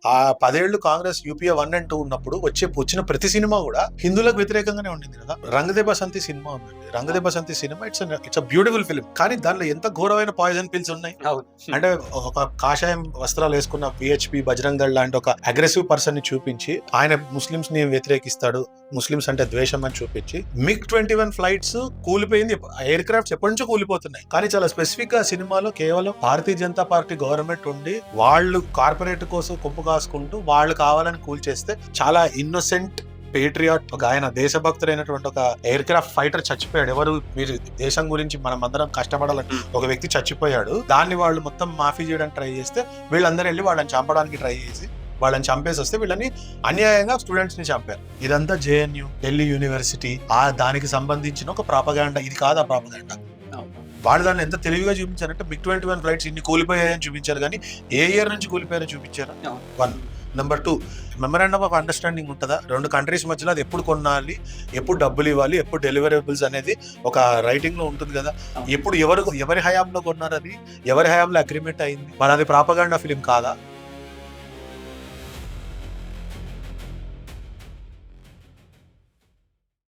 ఆ 10 ఏళ్లు Congress UPA 1 and 2 ఉన్నప్పుడు వచ్చిన ప్రతి సినిమా కూడా హిందువులకు వ్యతిరేకంగానే ఉండింది కదా. రంగ్ దే బసంతి సినిమా ఉందండి. Rang De Basanti cinema it's beautiful film. కానీ దానిలో ఎంత ఘోరమైన పాయిజన్ పిల్స్ ఉన్నాయి. అంటే ఒక కాషాయం వస్త్రాలు వేసుకున్న పిహెచ్పి బజరంగ్ దళ్ లాంటి ఒక అగ్రెసివ్ పర్సన్ ని చూపించి ఆయన ముస్లిమ్స్ ని వ్యతిరేకిస్తాడు, ముస్లిమ్స్ అంటే ద్వేషం అని చూపించి MiG-21 ఫ్లైట్స్ కూలిపోయింది. ఎయిర్ క్రాఫ్ట్స్ ఎప్పటి నుంచో కూలిపోతున్నాయి. కానీ చాలా స్పెసిఫిక్ గా సినిమాలో కేవలం భారతీయ జనతా పార్టీ గవర్నమెంట్ ఉండి వాళ్ళు కార్పొరేట్ కోసం కొప్పు కాసుకుంటూ వాళ్ళు కావాలని కూల్చేస్తే చాలా ఇన్నోసెంట్ పేట్రియాట్ ఒక ఆయన దేశభక్తుడైనటువంటి ఒక ఎయిర్ క్రాఫ్ట్ ఫైటర్ చచ్చిపోయాడు. ఎవరు మీరు దేశం గురించి మనం అందరం కష్టపడాలని ఒక వ్యక్తి చచ్చిపోయాడు. దాన్ని వాళ్ళు మొత్తం మాఫీ చేయడానికి ట్రై చేస్తే వీళ్ళందరూ వెళ్ళి వాళ్ళని చంపడానికి ట్రై చేసి వాళ్ళని చంపేసి వస్తే వీళ్ళని అన్యాయంగా స్టూడెంట్స్ ని చంపారు. ఇదంతా JNU ఢిల్లీ యూనివర్సిటీ దానికి సంబంధించిన ఒక ప్రాపగాండా. ఇది కాదా ప్రాపగాండా? వాళ్ళు దాన్ని ఎంత తెలివిగా చూపించారంటే MiG-21 ఫ్లైట్స్ ఇన్ని కూలిపోయాయని చూపించారు, కానీ ఏ ఇయర్ నుంచి కూలిపోయారని చూపించారా? 1. నెంబర్ 2, మెమరాండమ్ ఆఫ్ అండర్స్టాండింగ్ ఉంటుందా? 2 కంట్రీస్ మధ్యలో అది ఎప్పుడు కొనాలి, ఎప్పుడు డబ్బులు ఇవ్వాలి, ఎప్పుడు డెలివరబుల్స్ అనేది ఒక రైటింగ్ లో ఉంటుంది కదా. ఎప్పుడు ఎవరి హయాంలో కొన్నారు, అది ఎవరి హయాంలో అగ్రిమెంట్ అయింది, మరి అది ప్రాపగాండా ఫిలిం కాదా?